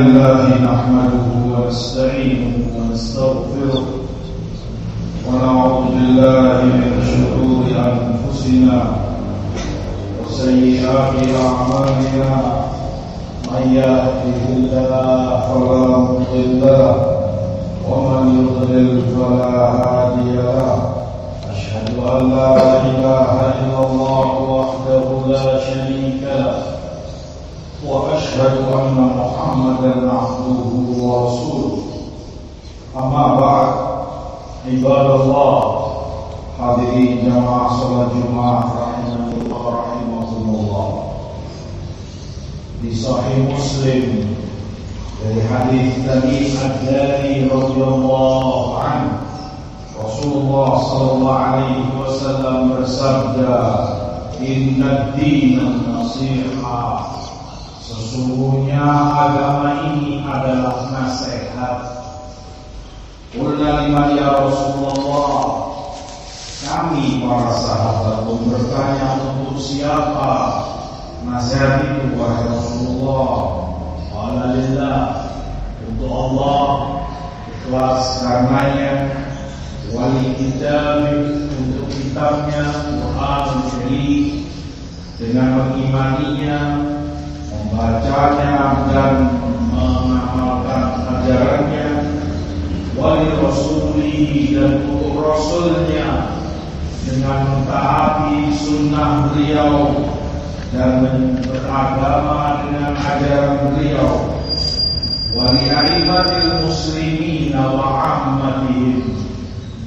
لله نحمده ونستعينه ونستغفره ونعوذ بالله من شرور أنفسنا وسيئات أعمالنا من يهده الله فلا مضل له ومن يضلل فلا هادي له أشهد أن لا إله إلا الله وحده لا شريك له وأشهد أن محمدا عبده ورسوله أما بعد عباد الله hadirin jamaah salat Jumat rahimahullah. Di Sahih Muslim dari hadis Tamim Ad-Dari radhiyallahu anhu, Rasulullah sallallahu alaihi wasallam bersabda, "Inna ad-dina an-nasihah." Sesungguhnya agama ini adalah nasihat. Qulna liman ya Rasulullah. Kami para sahabat pun bertanya, untuk siapa nasihat itu wahai Rasulullah? Qala lillah, untuk Allah, ikhlas karenanya, wali kitab, untuk kitabnya Al-Qur'an Karim, dengan mengimaninya, membacanya dan mengamalkan ajarannya, wali rasulihi, dan untuk rasulnya, dengan mentaati sunnah beliau dan beragama dengan ajaran beliau, wali a'immatil muslimin wa ammatihim,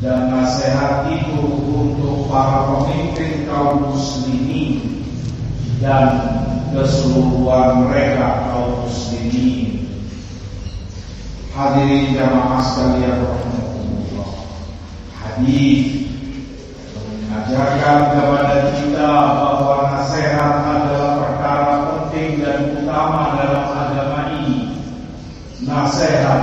dan nasihat itu untuk para pemimpin kaum muslimin dan keseluruhan mereka kaum muslimin. Hadirin jamaah sekalian rahimakumullah, hadis mengajarkan kepada kita bahwa nasihat adalah perkara penting dan utama dalam agama ini. Nasihat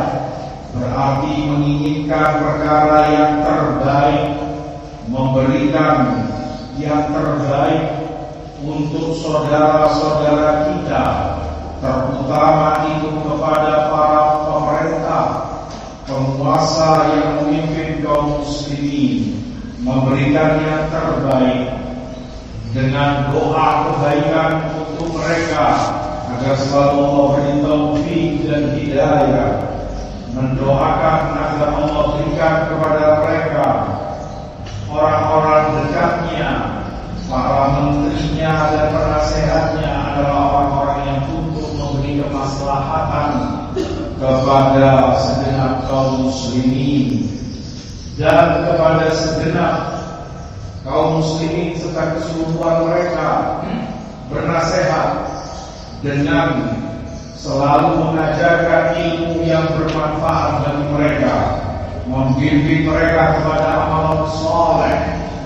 berarti menginginkan perkara yang terbaik, memberikan yang terbaik untuk saudara-saudara kita, terutama itu kepada para pemerintah, penguasa yang memimpin kaum muslimin, memberikan yang terbaik dengan doa kebaikan untuk mereka agar selalu Allah beri taufik dan hidayah, mendoakan agar Allah berikan kepada mereka orang-orang dekatnya, para menterinya dan penasehatnya adalah orang-orang yang untuk memberi kemaslahatan kepada segenap kaum muslimin dan kepada segenap kaum muslimin serta keseluruhan mereka, bernasehat dengan selalu mengajarkan ilmu yang bermanfaat bagi mereka, membimbing mereka kepada amal saleh,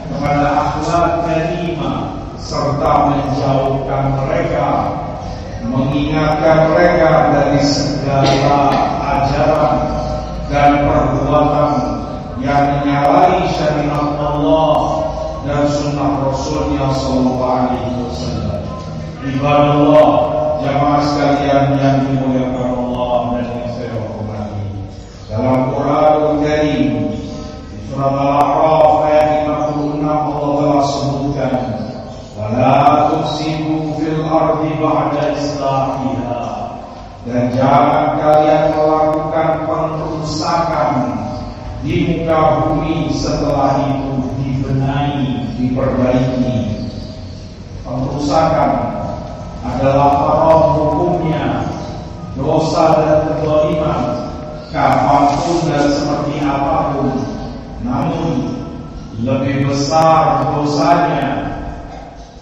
kepada akhlak karimah, serta menjauhkan mereka, mengingatkan mereka dari segala ajaran dan perbuatan yang menyalahi syariat Allah dan sunnah Rasulnya sallallahu alaihi wasallam. Ibadallah, jamaah sekalian yang dimuliakan Allah dan yang saya hormati, dalam Quranul Karim surat Al-A'raf ayat 56 Allah telah sebutkan, "Wala tufsidu fil ardi ba'da islahiha." Dan jangan kalian melakukan pengerusakan di muka bumi setelah itu dibenahi, diperbaiki. Pengerusakan adalah haram hukumnya, dosa dan kezaliman, kapanpun dan seperti apapun. Namun lebih besar dosanya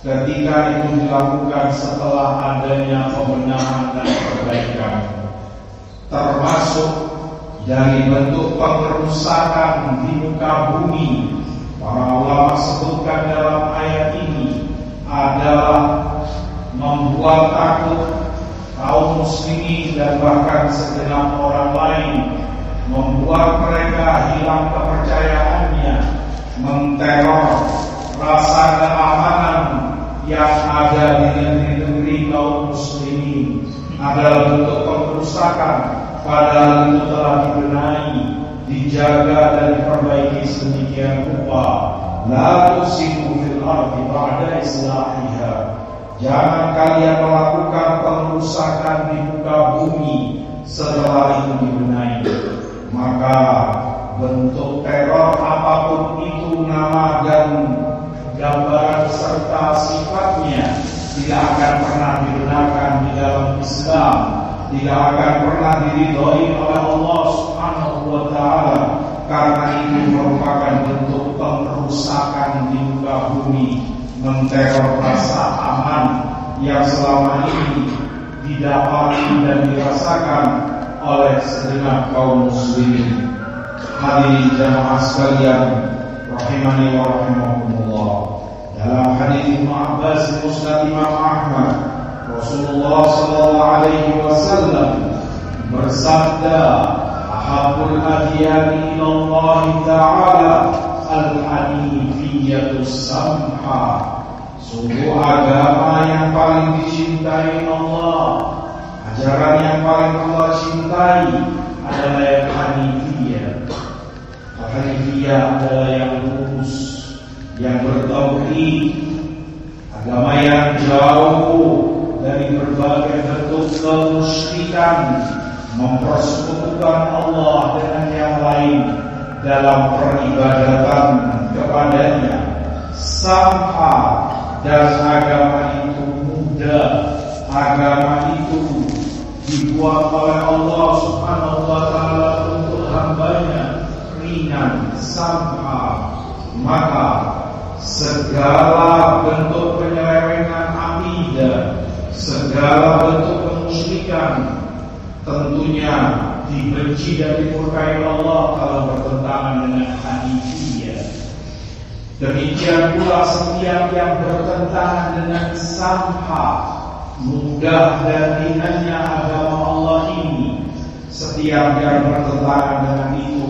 ketika itu dilakukan setelah adanya pembenahan dan perbaikan. Termasuk dari bentuk pengerusakan di muka bumi, para ulama sebutkan dalam ayat ini adalah membuat takut kaum muslimin dan bahkan segenap orang lain, membuat mereka hilang kepercayaannya, menteror rasa keamanan yang ada di negeri-negeri kaum muslimin, adalah bentuk pengerusakan dijaga dan diperbaiki sedemikian rupa. La tusidu fil ardi ba'da islahiha. Jangan kalian melakukan pengerusakan di muka bumi setelah itu dibenahi. Maka bentuk teror apapun itu, nama dan gambaran serta sifatnya, tidak akan pernah dibenarkan di dalam Islam, tidak akan pernah diridhoi oleh Allah Subhanahu wa Ta'ala, karena itu merupakan bentuk pengerusakan di muka bumi, menteror rasa aman yang selama ini didapati dan dirasakan oleh segenap kaum muslimin. Hadirin jamaah sekalian, rahimani wa rahimakumullah. Dalam hadis Ibnu Abbas Musnad Imam Ahmad, Rasulullah sallallahu alaihi wasallam bersabda, "Ahabbul adyani ila Allah Ta'ala al-hanifiyatus samha." Sungguh agama yang paling dicintai Allah, ajaran yang paling Allah cintai adalah yang hanifiyah. Hanifiyah adalah yang lurus, yang bertauhid, agama yang jauh dari berbagai bentuk kemusyrikan, mempersekutukan Allah dengan yang lain dalam peribadatan kepadanya. Samha, dan agama itu mudah, agama itu dibuat oleh Allah Subhanahu wa Ta'ala untuk hambanya, ringan, samha. Maka segala bentuk penyelewengan akidah, segala bentuk kemusyrikan tentunya dibenci dan dimurkai Allah kalau bertentangan dengan hanifiyah. Demikian pula setiap yang bertentangan dengan samha, mudah dan ringannya agama Allah ini, setiap yang bertentangan dengan itu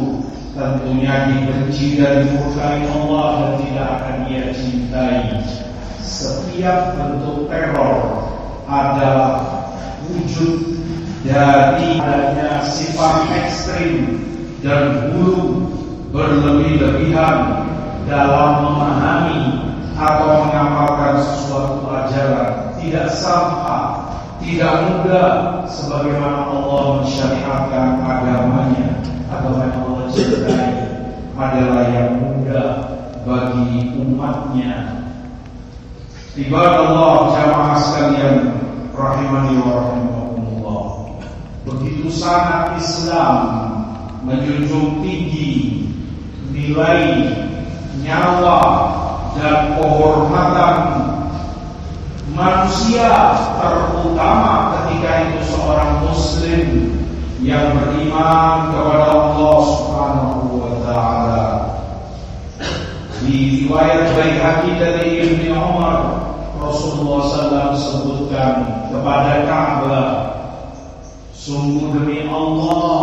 tentunya dibenci dan dimurkai Allah dan tidak akan Dia cintai. Setiap bentuk teror adalah wujud dari adanya sifat ekstrim dan hulu berlebih-lebihan dalam memahami atau mengamalkan sesuatu ajaran. Tidak samha, tidak mudah sebagaimana Allah mensyariatkan agamanya. Agama yang Allah cintai adalah yang mudah bagi umatnya. Ibadallah jamaah sekalian, rahimani wa rahimakumullah. Begitu sangat Islam menjunjung tinggi nilai nyawa dan kehormatan manusia, terutama ketika itu seorang muslim yang beriman kepada Allah Subhanahu wa Ta'ala. Di riwayat Baihaqi dari Ibnu Umar, Rasulullah SAW sebutkan kepada Ka'bah, sungguh demi Allah,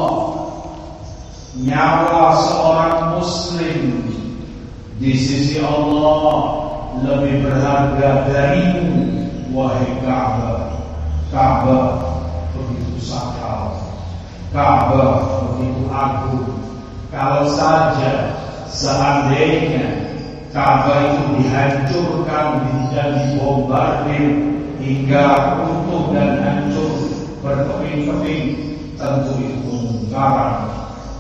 nyawa seorang muslim di sisi Allah lebih berharga darimu, wahai Ka'bah. Ka'bah begitu sakral, Ka'bah begitu agung. Kalau saja seandainya Ka'bah itu dihancurkan dan dibombardir hingga runtuh dan hancur berkeping-keping, tentu itu kemungkaran,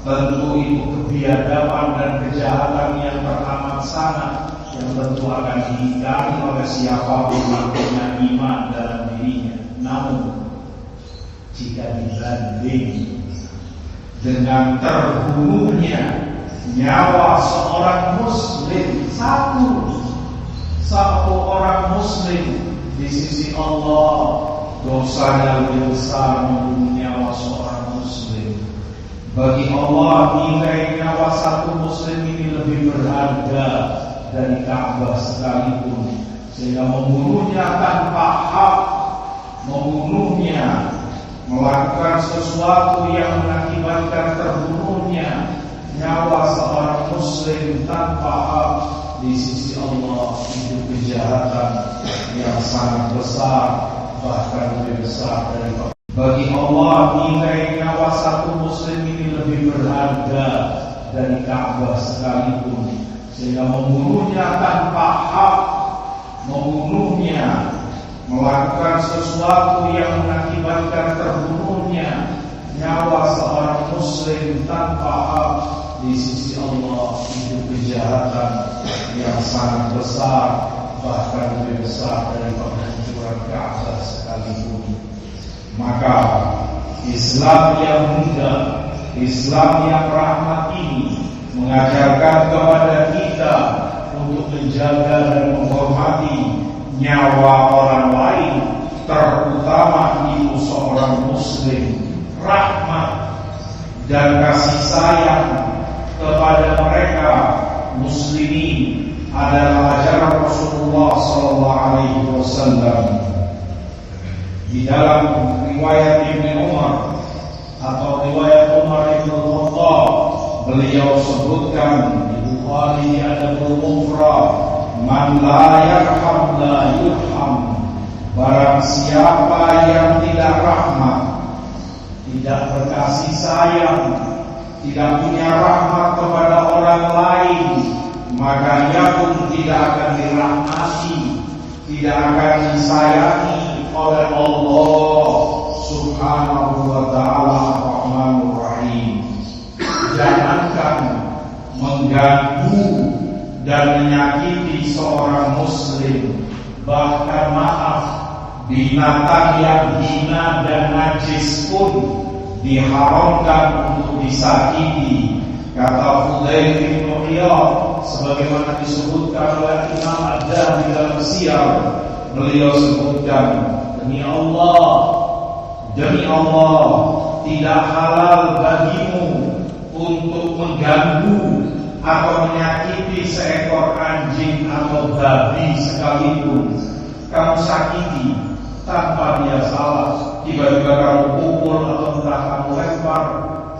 tentu itu kebiadaban dan kejahatan yang teramat sangat, yang tentu akan diingkari oleh siapapun yang punya iman dalam dirinya. Namun jika dibanding dengan terbunuhnya nyawa seorang muslim, satu orang muslim di sisi Allah, dosanya lebih besar membunuh nyawa seorang muslim. Bagi Allah, nilai nyawa satu muslim ini lebih berharga dari Ka'bah sekalipun, sehingga membunuhnya tanpa hak, membunuhnya, melakukan sesuatu yang mengakibatkan terbunuhnya nyawa seorang muslim tanpa hak, di sisi Allah itu kejahatan yang sangat besar, bahkan lebih besar dari. Bagi Allah, nilai nyawa satu muslim ini lebih berharga dari Ka'bah sekalipun, sehingga membunuhnya tanpa hak, membunuhnya, melakukan sesuatu yang mengakibatkan terbunuhnya nyawa seorang muslim tanpa hak di sisi Allah, itu kejahatan yang sangat besar, bahkan lebih besar dari penghancuran Ka'bah sekalipun. Maka Islam yang mudah, Islam yang rahmat ini mengajarkan kepada kita untuk menjaga dan menghormati nyawa orang lain, terutama itu seorang muslim. Rahmat dan kasih sayang kepada mereka muslimin adalah ajaran Rasulullah SAW. Di dalam riwayat Ibnu Umar atau riwayat Umar Ibn Khattab, beliau sebutkan di Bukhari Adabul Mufrad, man la yarham la yurham. Barang siapa yang tidak rahmat, tidak berkasih sayang, tidak punya rahmat kepada orang lain, maka ia pun tidak akan dirahmati, tidak akan disayangi oleh Allah Subhanahu wa ta'ala Ar-Rahmanur Rahim. Jangankan mengganggu dan menyakiti seorang muslim, bahkan maaf, binatang yang hina dan najis pun diharamkan untuk disakiti. Kata Fudail bin Iyad, sebagaimana disebutkan oleh Imam Ad-Dahabi di dalam Siyar, beliau sebutkan, demi Allah, tidak halal bagimu untuk mengganggu atau menyakiti seekor anjing atau babi sekalipun. Kamu sakiti tanpa dia salah, tiba-tiba kamu pukul atau entah kamu lempar,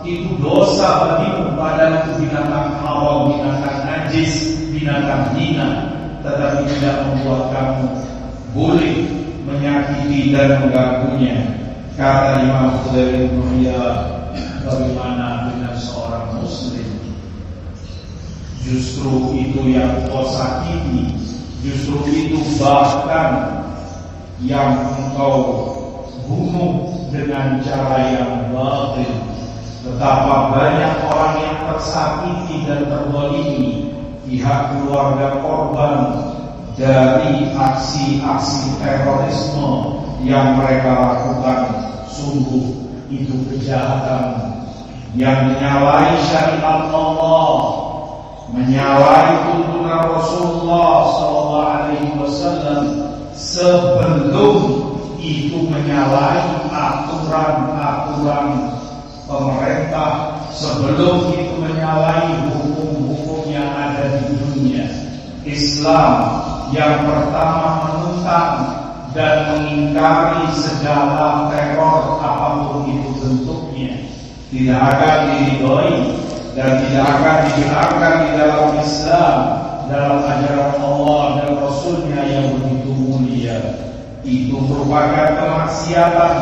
itu dosa bagimu, padahal itu binatang haram, binatang najis, binatang hina, tetapi tidak membuat kamu boleh menyakiti dan mengganggunya. Kata Imam Fudail bin Iyad, bagaimana dengan seorang muslim? Justru itu yang kau sakiti, justru itu bahkan yang engkau bunuh dengan cara yang batil. Betapa banyak orang yang tersakiti dan terzalimi, pihak keluarga korban dari aksi-aksi terorisme yang mereka lakukan. Sungguh itu kejahatan yang menyalahi syariat Allah, menyalahi tuntunan Rasulullah SAW, sebelum itu menyalahi aturan-aturan pemerintah, sebelum itu menyalahi hukum-hukum yang ada di dunia. Islam yang pertama menentang dan mengingkari segala teror apapun itu bentuknya, tidak akan diridhoi dan tidak akan dibenarkan di dalam Islam, dalam ajaran Allah dan Rasulnya yang begitu mulia. Itu merupakan kemaksiatan,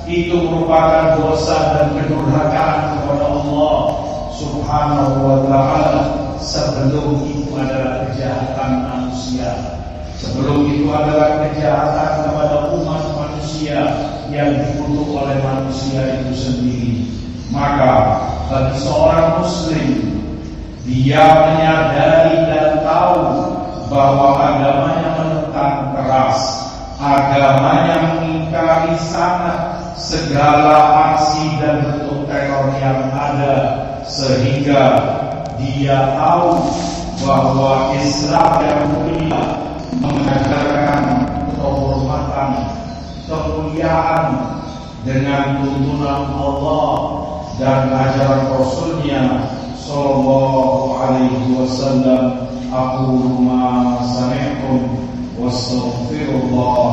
itu merupakan dosa dan kedurhakaan kepada Allah Subhanahu wa ta'ala. Sebelum itu adalah kejahatan manusia, sebelum itu adalah kejahatan kepada umat manusia yang dikutuk oleh manusia itu sendiri. Maka bagi seorang muslim, dia menyadari dan tahu bahwa agamanya menentang keras, agamanya mengingkari sangat segala aksi dan bentuk teror yang ada, sehingga dia tahu bahwa Islam yang mulia mengajarkan kehormatan, kemuliaan dengan tuntunan Allah dan ajaran Rasulnya Sallallahu Alaihi Wasallam. Aqulu ma sami'tum wastaghfirullah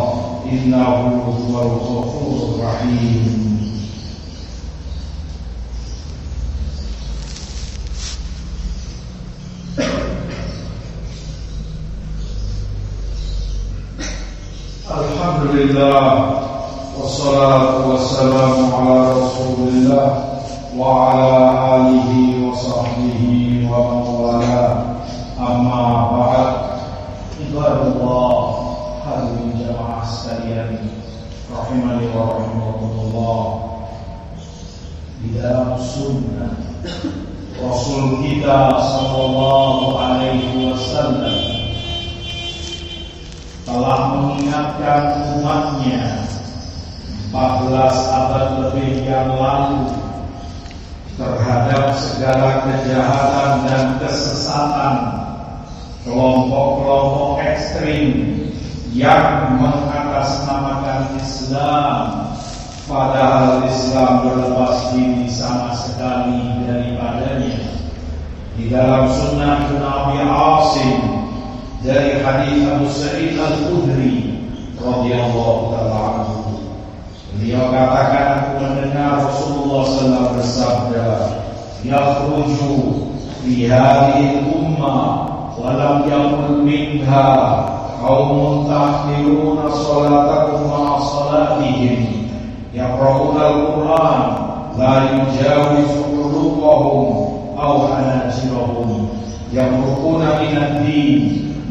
innahu huwal ghafurur rahim. Alhamdulillah, wassalatu wassalamu ala Rasulillah وعلى آله وصحبه ومن والاه أما بعد Ibadallah hadirin jamaah sekalian rahimani wa rahimakumullah. Di dalam sunnah Rasul kita sallallahu alaihi wasallam telah mengingatkan umatnya 14 abad lebih yang lalu terhadap segala kejahatan dan kesesatan kelompok-kelompok ekstrim yang mengatasnamakan Islam, padahal Islam berlepas diri sama sekali daripadanya. Di dalam sunnah Ibnu Abi Asim dari hadis Abu Sa'id Al-Khudri radhiyallahu ta'ala anhu, beliau katakan, aku mendengar Rasulullah SAW bersabda, yakhruju fi hadhihi ummah walam yakul minha qaumun ta'khiruna salatakum ma'a salatihim yaqra'una al-Qur'an la yujawizu qulubahum aw hanajirahum yamruquna min ad-din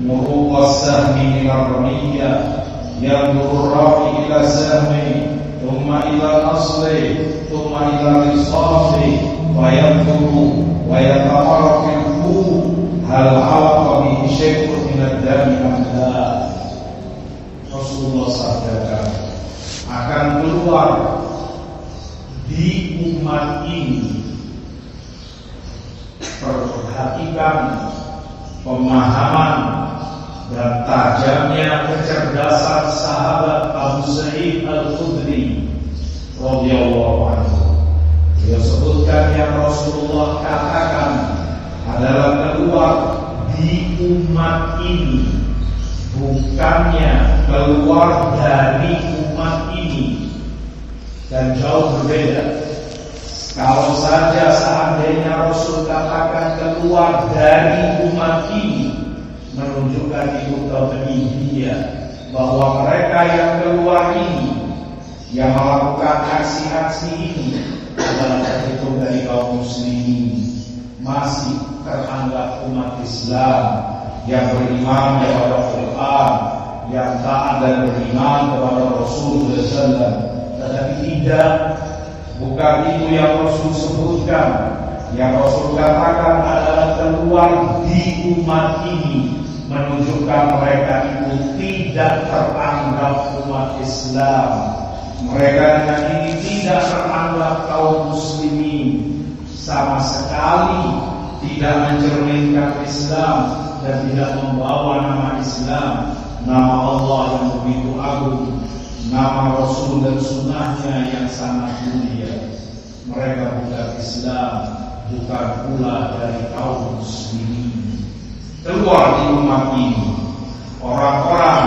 muruqa as-sahmi min ar-ramiyah yanzuru ar-ra'i ila sahmi thumma ila al-asli thumma ila al-isafi wa yanzuru wa yata'arafu hal alaqa bihi syai'un min ad-dami am la. Rasulullah sabdakan, akan keluar di umat ini, perhatikan pemahaman dan tajamnya kecerdasan sahabat Abu Sa'id Al-Khudri radhiyallahu anhu. Dia sebutkan yang Rasulullah katakan adalah keluar di umat ini, bukannya keluar dari umat ini. Dan jauh berbeda. Kalau saja seandainya Rasul katakan keluar dari umat ini, menunjukkan itu tauhidiyah, bahwa mereka yang keluar ini, yang melakukan aksi-aksi ini adalah terhitung dari kaum muslimin, masih teranggap umat Islam yang beriman kepada Al-Quran, yang taat dan beriman kepada Rasul SAW. Tetapi tidak, bukan itu yang Rasul sebutkan. Yang Rasul katakan adalah keluar di umat ini, menunjukkan mereka itu tidak teranggap umat Islam. Mereka dengan ini tidak teranggap kaum muslimin, sama sekali tidak mencerminkan Islam dan tidak membawa nama Islam, nama Allah yang begitu agung, nama Rasul dan sunnahnya yang sangat mulia. Mereka bukan Islam, bukan pula dari kaum muslimin. Keluar di umat ini orang-orang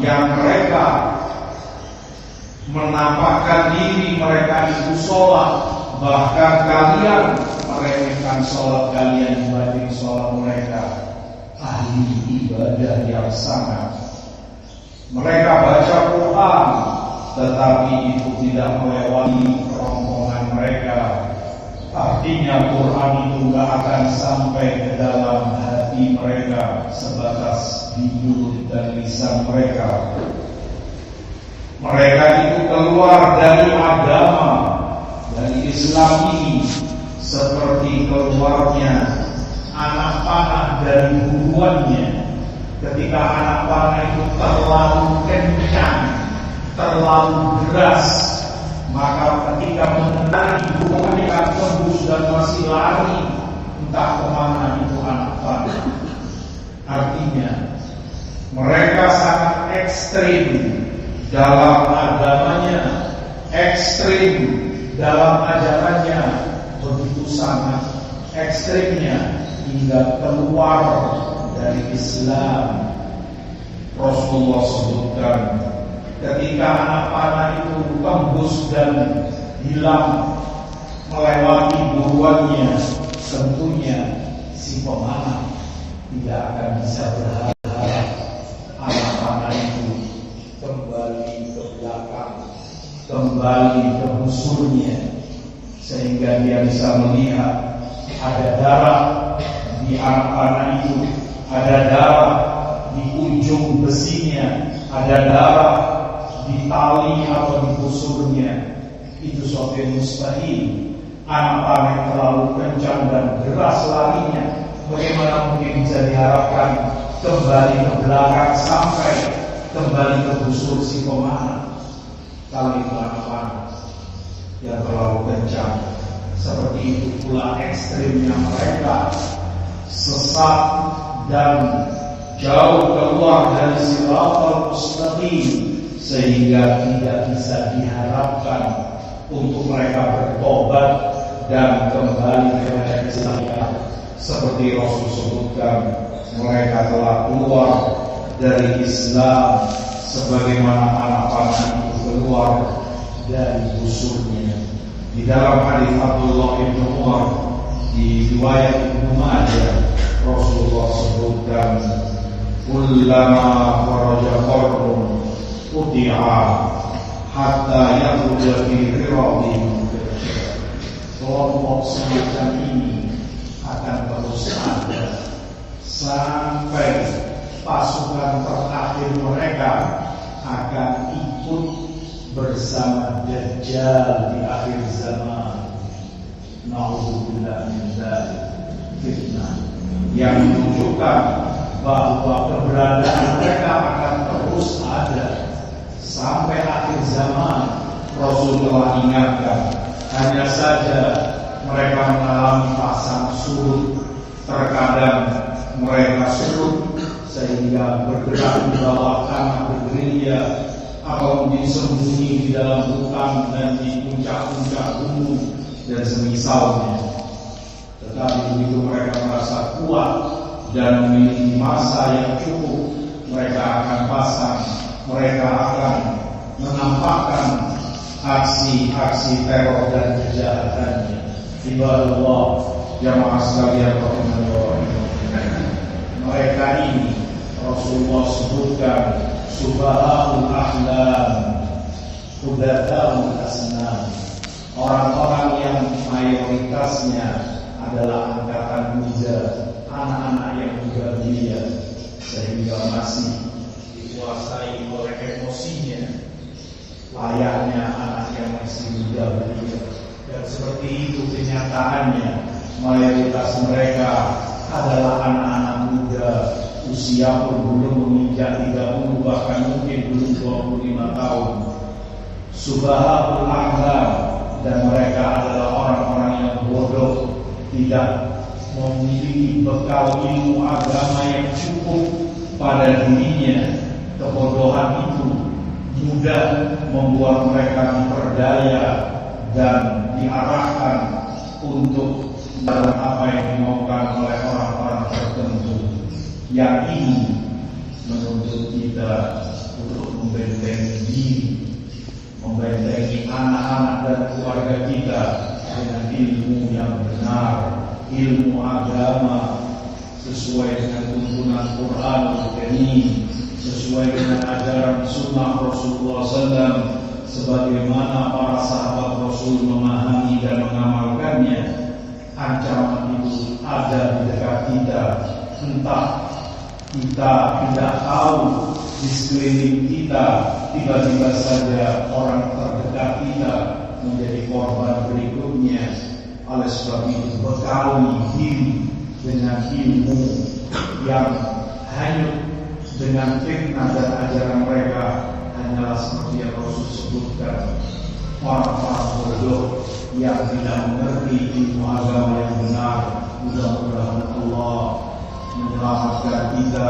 yang mereka menampakkan diri mereka itu sholat, bahkan kalian meremehkan sholat kalian dibanding sholat mereka. Ahli ibadah yang sangat. Mereka baca Quran, tetapi itu tidak melewati kerongkongan mereka. Artinya Quran itu gak akan sampai ke dalam hati mereka, sebatas di mulut dan lisan mereka. Mereka itu keluar dari agama, dari Islam ini, seperti keluarnya anak panah dari buruannya. Ketika anak panah itu terlalu kencang, terlalu deras, maka ketika mengenai buruannya akan tembus dan masih lari entah kemana itu anak panah. Artinya mereka sangat ekstrim dalam agamanya, ekstrim dalam ajarannya, begitu sangat ekstrimnya hingga keluar dari Islam. Rasulullah sebutkan, ketika anak panah itu tembus dan hilang melewati buruannya, tentunya si pemanah tidak akan bisa berharap anak panah itu kembali ke belakang, kembali ke musuhnya, sehingga sehingga dia bisa melihat ada darah di anak panah itu, ada darah di ujung besinya, ada darah di tali atau di busurnya. Itu suatu yang mustahil. Anak panah yang terlalu kencang dan deras larinya, bagaimana mungkin bisa diharapkan kembali ke belakang sampai kembali ke busur si pemanah? Kalau itu anak panah yang terlalu kencang. Seperti itu pula ekstrimnya mereka, sesat dan jauh keluar dari siratal mustaqim, sehingga tidak bisa diharapkan untuk mereka bertobat dan kembali kepada Islam. Seperti Rasul sebutkan, mereka telah keluar dari Islam sebagaimana anak panah itu keluar dari busurnya. Di dalam hadis Abdullah bin Umar di riwayat Ibnu Majah, Rasulullah sebutkan, kullama kharaja qarrun quti'a hatta yakhruja fi riradin. Kelompok semacam ini akan terus ada sampai pasukan terakhir mereka akan ikut bersama Dajjal di akhir zaman. Na'udzubillah min dzalik, fitnah yang menunjukkan bahwa keberadaan mereka akan terus ada sampai akhir zaman. Rasul telah ingatkan, hanya saja mereka mengalami pasang surut. Terkadang mereka surut sehingga bergerak di bawah tanah bergerilya, atau disembunyi di dalam hutan dan di puncak-puncak gunung dan semisalnya. Tetapi begitu mereka merasa kuat dan memiliki masa yang cukup, mereka akan pasang, mereka akan menampakkan aksi-aksi teror dan kejahatannya. Ibadallah, jamaah sekalian rahimanallah, mereka ini Rasulullah sebutkan subahaul ahlam, hudathaul asnam, orang-orang yang mayoritasnya adalah angkatan muda, anak-anak yang muda belia, sehingga masih dikuasai oleh emosinya layaknya anak yang masih muda belia. Dan seperti itu kenyataannya, mayoritas mereka adalah anak-anak muda, usia pun belum menginjak 30, bahkan mungkin belum 25 tahun. Subahaul ahlam, dan mereka adalah orang-orang yang bodoh, tidak memiliki bekal ilmu agama yang cukup pada dirinya. Kebodohan itu mudah membuat mereka diperdaya dan diarahkan untuk dalam apa yang dimaukan oleh orang-orang tertentu. Yang ini menuntut kita untuk membentengi diri, membentengi anak-anak dan keluarga kita dengan ilmu yang benar, ilmu agama sesuai dengan tuntunan Quran Al-Karim, sesuai dengan ajaran sunnah Rasulullah SAW, sebagaimana para sahabat Rasul memahami dan mengamalkannya. Ancaman itu ada di dekat kita, entah kita tidak tahu di sekeliling kita, tiba-tiba saja orang terdekat kita menjadi korban berikutnya. Oleh sebab itu, bekali diri dengan ilmu yang hanyut dengan fitnah dan ajaran mereka hanyalah seperti yang Rasul sebutkan, orang-orang bodoh yang tidak mengerti ilmu agama yang benar. Mudah-mudahan Allah menyelamatkan kita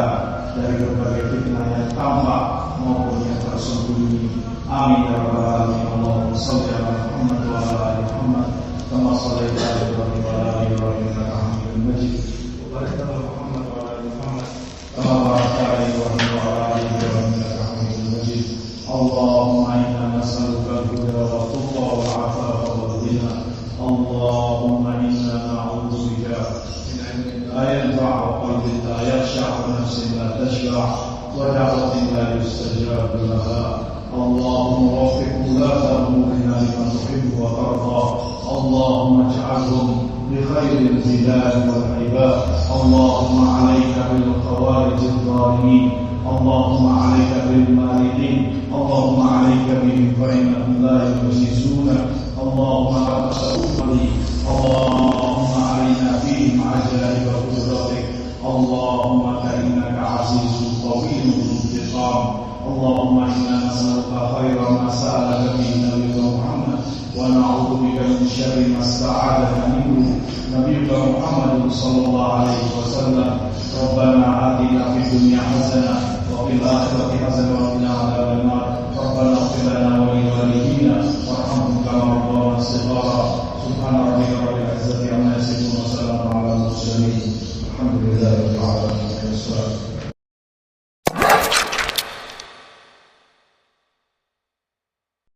dari berbagai fitnah yang tampak maupun yang tersembunyi. Amin ya rabbal alamin. Allahumma shalli ala Muhammad wa ala ali Muhammad kama shallaita ala Ibrahim wa ala ali Ibrahim innaka Hamidum Majid. Wa barik ala Muhammad wa ala ali Muhammad kama barakta ala Ibrahim wa ala ali Ibrahim innaka Hamidum Majid. Allahumma inna nas'aluka al-huda wa tuqa wa al-'afafa wal ghina. Allahumma inna na'udzu bika min ilmin la yanfa'u wa qalbin la yakhsha' wa nafsin la tashba' wa da'watin la yustajab laha. Allahumma waffiq ulata umurina lima tuhibbu wa tarda اللهم اجعلهم بخير البلاد والعباد. اللهم عليك بالخوارج الظالمين، اللهم عليك بالمارقين، اللهم عليك بهم فإنهم لا يعجزونك. اللهم رب سؤالي، اللهم علينا فيهم عجائب قدرتك. اللهم فإنك عزيز قوي ذو انتقام. اللهم إنا نسألك خير ما سألك به نبيك محمد، ونعوذ بك من شر ما استعاذك منه نبيك محمد صلى الله عليه وسلم. ربنا آتنا في الدنيا حسنة وفي الآخرة حسنة وقنا عذاب النار. ربنا اغفر لنا ولوالدينا وارحمهم كما ربونا صغارا. سبحان ربك رب العزة عما يصفون وسلام على المرسلين. الحمد لله رب العالمين.